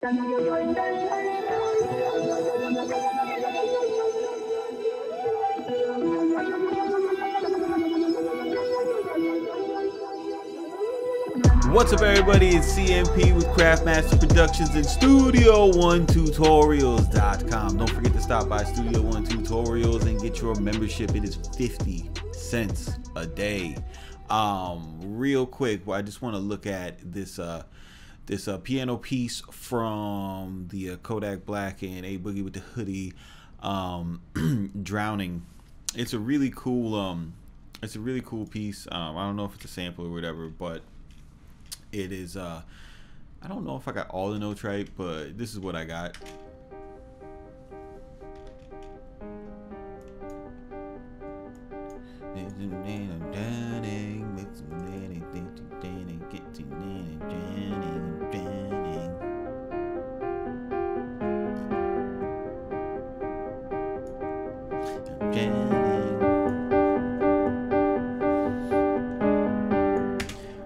What's up, everybody? It's CMP with Craftmaster Productions and Studio One Tutorials.com. Don't forget to stop by Studio One Tutorials and get your membership. It is 50 cents a day. Real quick, I just want to look at this piano piece from the Kodak Black and A Boogie with the Hoodie, Drowning. It's a really cool piece. I don't know if it's a sample or whatever, but it is I don't know if I got all the notes right, but this is what I got.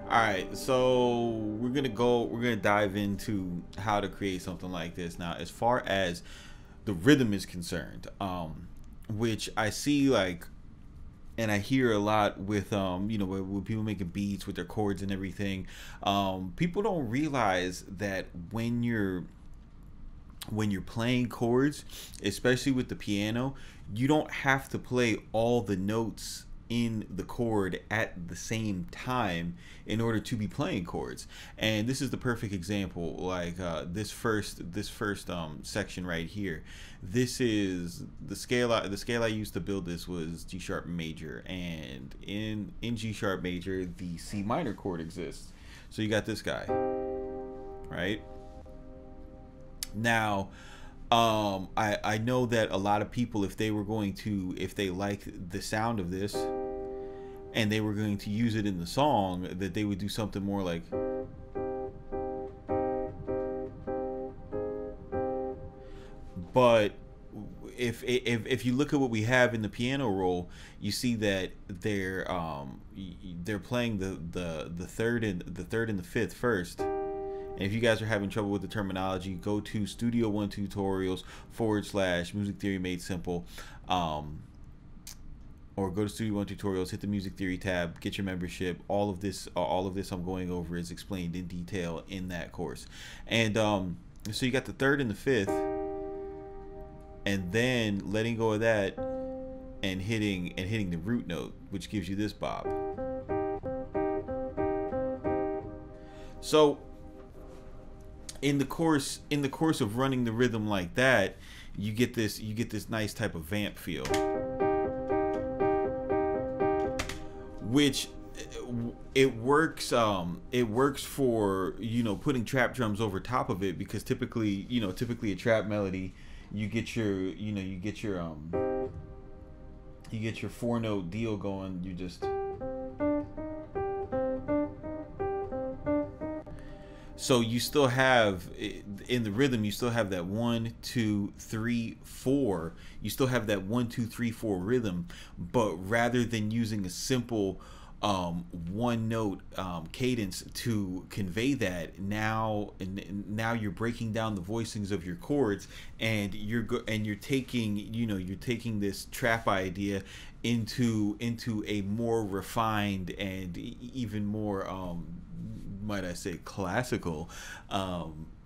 Alright, so we're gonna dive into how to create something like this. Now, as far as the rhythm is concerned, which I see and I hear a lot with with people making beats with their chords and everything, people don't realize that when you're playing chords, especially with the piano, you don't have to play all the notes in the chord at the same time in order to be playing chords. And this is the perfect example, like this first section right here. This is the scale I used to build this was G sharp major, and in G sharp major the C minor chord exists. So you got this guy right now. I know that a lot of people, if they like the sound of this and they were going to use it in the song, that they would do something more like, but if you look at what we have in the piano roll, you see that they're playing the third and the fifth first. And if you guys are having trouble with the terminology, go to Studio One Tutorials / Music Theory Made Simple, or go to Studio One Tutorials, hit the Music Theory tab, get your membership. All of this I'm going over is explained in detail in that course. And so you got the third and the fifth, and then letting go of that and hitting the root note, which gives you this bob. So in the course of running the rhythm like that, you get this nice type of vamp feel, which it works for putting trap drums over top of it, because typically a trap melody, you get your 4-note deal going. You just, so you still have, in the rhythm, you still have that 1, 2, 3, 4. You still have that 1, 2, 3, 4 rhythm, but rather than using a simple one note cadence to convey that, now you're breaking down the voicings of your chords, and you're taking this trap idea into a more refined and even more might I say classical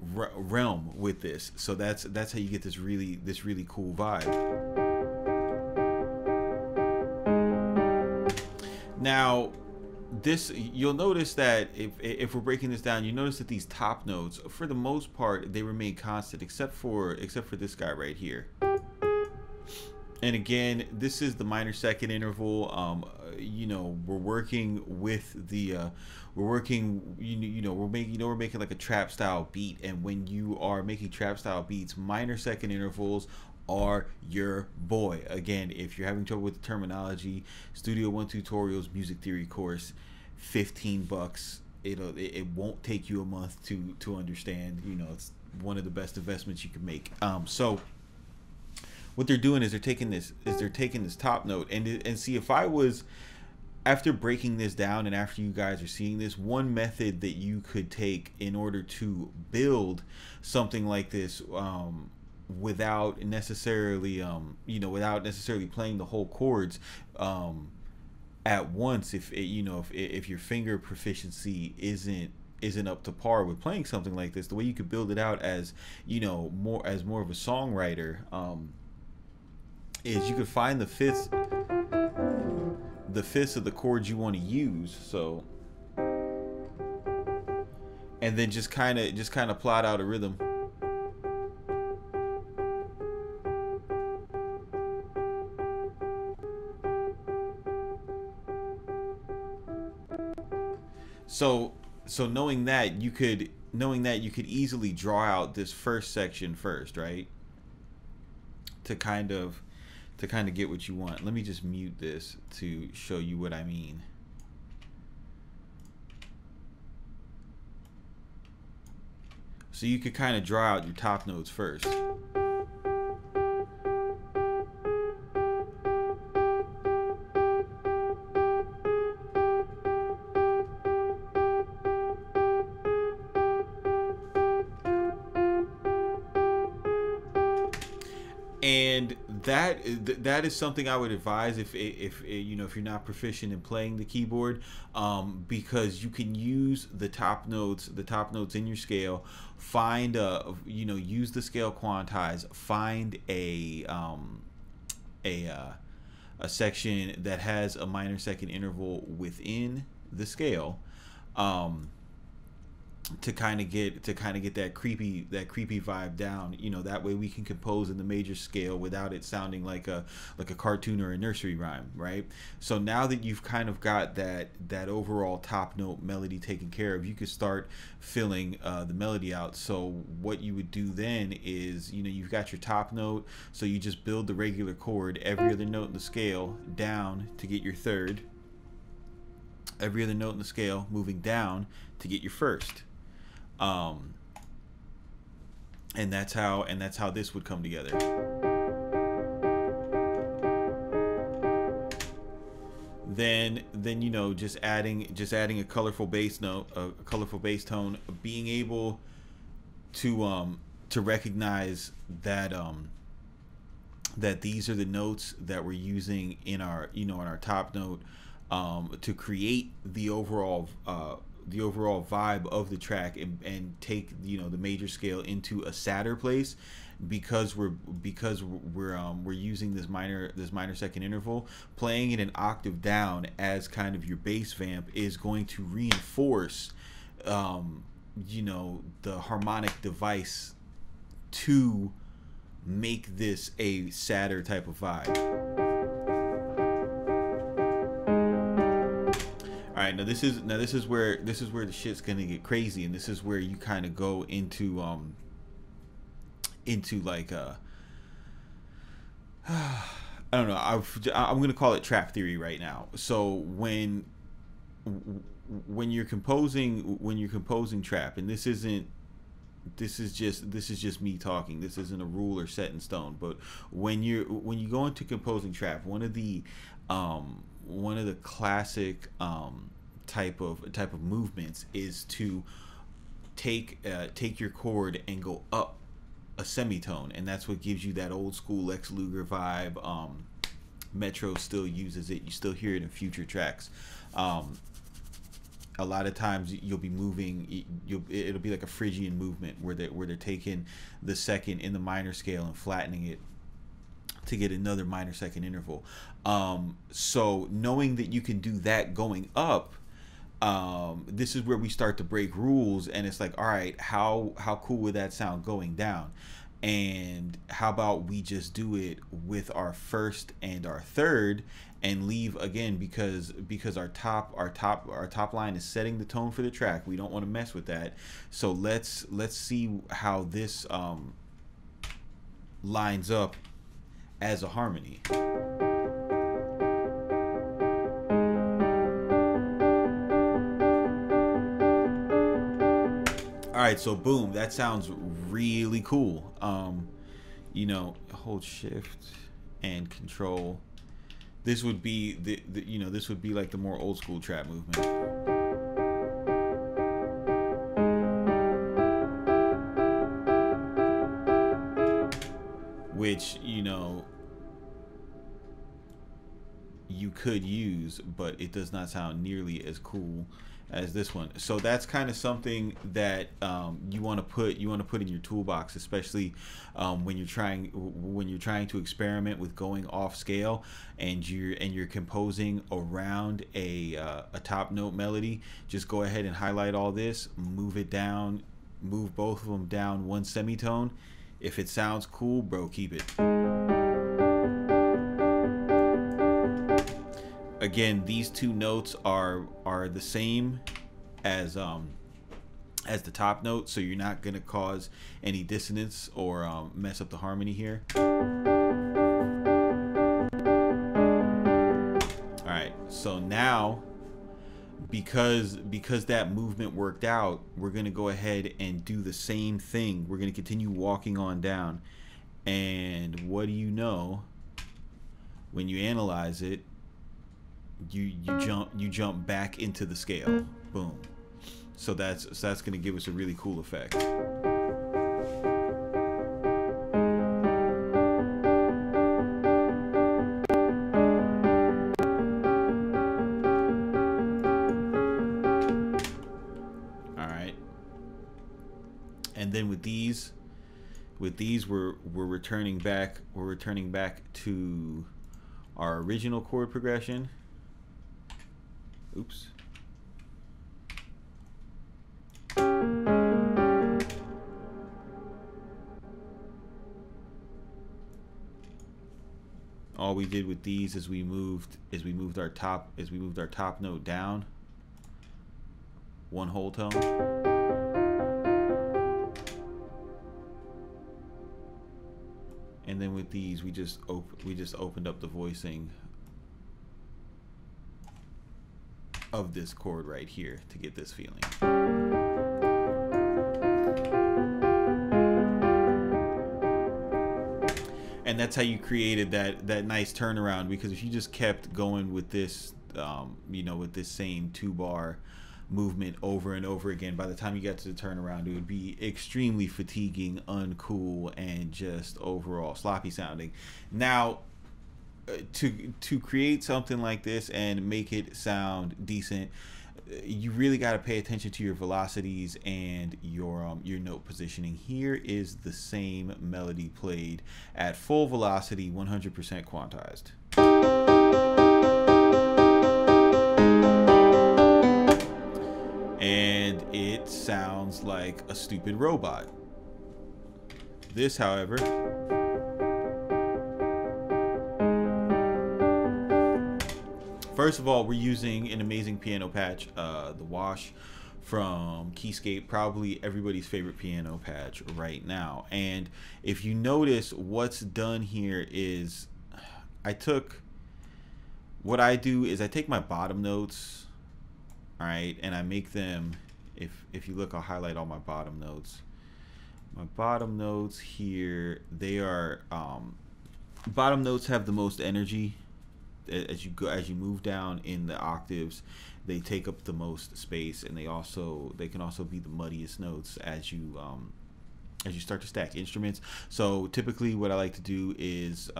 realm with this. So that's how you get this really cool vibe. Now, you'll notice that if we're breaking this down, you notice that these top notes, for the most part, they remain constant, except for this guy right here. And again, this is the minor second interval. We're working with the we're making like a trap style beat, and when you are making trap style beats, minor second intervals are your boy. Again, if you're having trouble with the terminology, Studio One Tutorials Music Theory course, 15 bucks. It won't take you a month to understand. It's one of the best investments you can make. So what they're doing is they're taking this top note, and see, if I was after breaking this down and after you guys are seeing this, one method that you could take in order to build something like this, without necessarily without necessarily playing the whole chords at once, if your finger proficiency isn't up to par with playing something like this, the way you could build it out as more of a songwriter, is you could find the fifths of the chords you want to use, so, and then just kind of plot out a rhythm. So knowing that you could easily draw out this first section first, right? To kind of get what you want. Let me just mute this to show you what I mean. So you could kind of draw out your top notes first. And that is something I would advise if you're not proficient in playing the keyboard, because you can use the top notes in your scale. Find use the scale quantize. Find a section that has a minor second interval within the scale, to kind of get that creepy vibe down. That way we can compose in the major scale without it sounding like a cartoon or a nursery rhyme, right? So now that you've kind of got that overall top note melody taken care of, you could start filling the melody out. So what you would do then is, you've got your top note, so you just build the regular chord, every other note in the scale down to get your third, every other note in the scale moving down to get your first. And that's how this would come together. Then just adding a colorful bass note, a colorful bass tone, being able to recognize that that these are the notes that we're using in our in our top note, to create the overall vibe of the track, and take the major scale into a sadder place, because we're using this minor second interval. Playing it an octave down as kind of your bass vamp is going to reinforce the harmonic device to make this a sadder type of vibe. All right, now this is where the shit's gonna get crazy, and this is where you kind of go into like I don't know. I'm gonna call it trap theory right now. So when you're composing trap, and this is just me talking. This isn't a rule or set in stone. But when you go into composing trap, one of the classic type of movements is to take your chord and go up a semitone, and that's what gives you that old school Lex Luger vibe. Metro still uses it. You still hear it in future tracks. A lot of times you'll be moving. It'll be like a Phrygian movement where they're taking the second in the minor scale and flattening it to get another minor second interval. So knowing that you can do that going up, this is where we start to break rules, and it's like, all right, how cool would that sound going down? And how about we just do it with our first and our third, and leave again, because our top line is setting the tone for the track. We don't want to mess with that. So let's see how this lines up as a harmony. All right, so boom, that sounds really cool. Hold shift and control This would be the you know, this would be like the more old school trap movement, which, you know, you could use, but it does not sound nearly as cool as this one. So that's kind of something that you want to put in your toolbox, especially when you're trying to experiment with going off scale, and you're composing around a top note melody. Just go ahead and highlight all this, move it down, move both of them down one semitone. If it sounds cool, bro, keep it. Again, these two notes are the same as the top note, so you're not gonna cause any dissonance or mess up the harmony here. All right, so now because that movement worked out, we're gonna go ahead and do the same thing. We're gonna continue walking on down, and what do you know? When you analyze it, you jump back into the scale. Boom. So that's going to give us a really cool effect. All right. And then with these we're returning back to our original chord progression. Oops. All we did with these is we moved our top note down one whole tone. And then with these we just opened up the voicing of this chord right here to get this feeling. And that's how you created that nice turnaround, because if you just kept going with this you know, with this same 2-bar movement over and over again, by the time you got to the turnaround, it would be extremely fatiguing, uncool, and just overall sloppy sounding. Now to create something like this and make it sound decent, you really got to pay attention to your velocities and your note positioning. Here is the same melody played at full velocity, 100% quantized. And it sounds like a stupid robot. This, however, first of all, we're using an amazing piano patch, the Wash from Keyscape, probably everybody's favorite piano patch right now. And if you notice, what's done here is what I do is I take my bottom notes, all right, and I make them, if you look, I'll highlight all my bottom notes. My bottom notes here, they are, bottom notes have the most energy. As you move down in the octaves, they take up the most space, and they can also be the muddiest notes as you start to stack instruments. So typically what I like to do is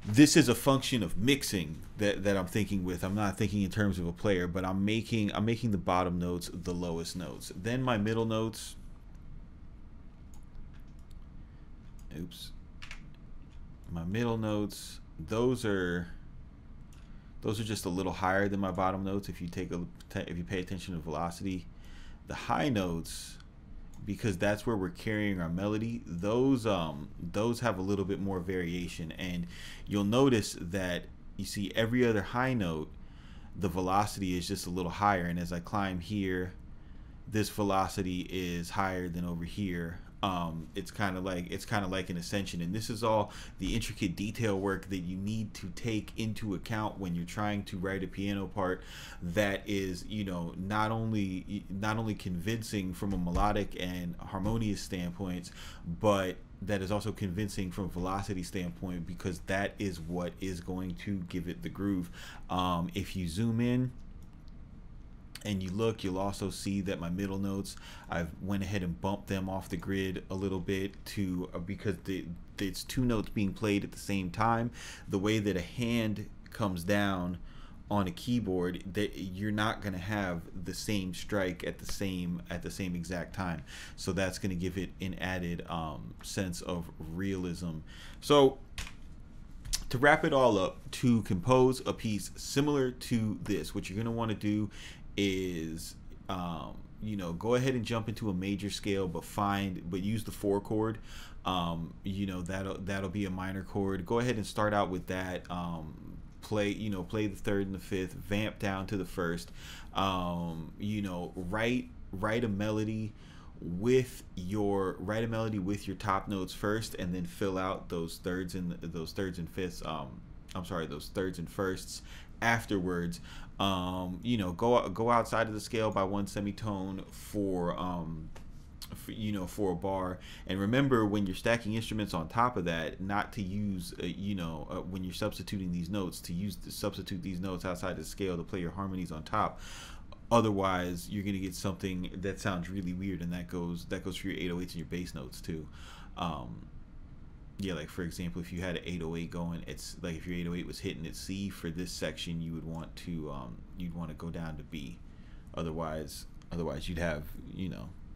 this is a function of mixing that I'm thinking with. I'm not thinking in terms of a player, but I'm making the bottom notes the lowest notes. Then my middle notes, my middle notes, those are just a little higher than my bottom notes. If you pay attention to velocity, the high notes, because that's where we're carrying our melody, those have a little bit more variation, and you'll notice that you see every other high note, the velocity is just a little higher, and as I climb here, this velocity is higher than over here. It's kind of like an ascension, and this is all the intricate detail work that you need to take into account when you're trying to write a piano part that is, you know, not only convincing from a melodic and harmonious standpoints, but that is also convincing from a velocity standpoint, because that is what is going to give it the groove. If you zoom in and you look, you'll also see that my middle notes, I've went ahead and bumped them off the grid a little bit to because it's two notes being played at the same time. The way that a hand comes down on a keyboard, that you're not going to have the same strike at the same exact time, so that's going to give it an added sense of realism. So to wrap it all up, to compose a piece similar to this, what you're going to want to do is you know, go ahead and jump into a major scale, but use the 4 chord. You know, that'll be a minor chord. Go ahead and start out with that. Play the 3rd and the 5th, vamp down to the 1st. You know, write a melody with your top notes first, and then fill out those thirds and fifths. Those thirds and firsts afterwards. You know, go outside of the scale by 1 semitone for a bar. And remember, when you're stacking instruments on top of that, not to use when you're substituting these notes, to substitute these notes outside the scale to play your harmonies on top. Otherwise, you're gonna get something that sounds really weird, and that goes for your 808s and your bass notes too. Yeah, like for example, if you had an 808 going, it's like if your 808 was hitting at C for this section, you would want to go down to B. Otherwise you'd have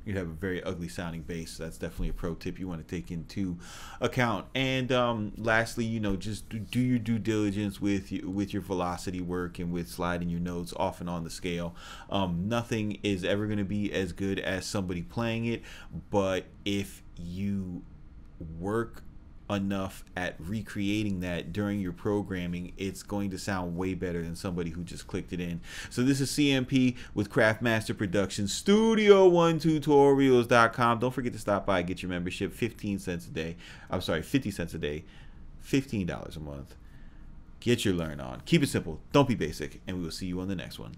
a very ugly sounding bass. So that's definitely a pro tip you want to take into account. And lastly, you know, just do your due diligence with your velocity work and with sliding your notes off and on the scale. Nothing is ever going to be as good as somebody playing it, but if you work enough at recreating that during your programming, it's going to sound way better than somebody who just clicked it in. So this is CMP with Craftmaster Productions, Studio One Tutorials.com. Don't forget to stop by, get your membership, 15 cents a day. I'm sorry, 50 cents a day, $15 a month. Get your learn on. Keep it simple, don't be basic, and we will see you on the next one.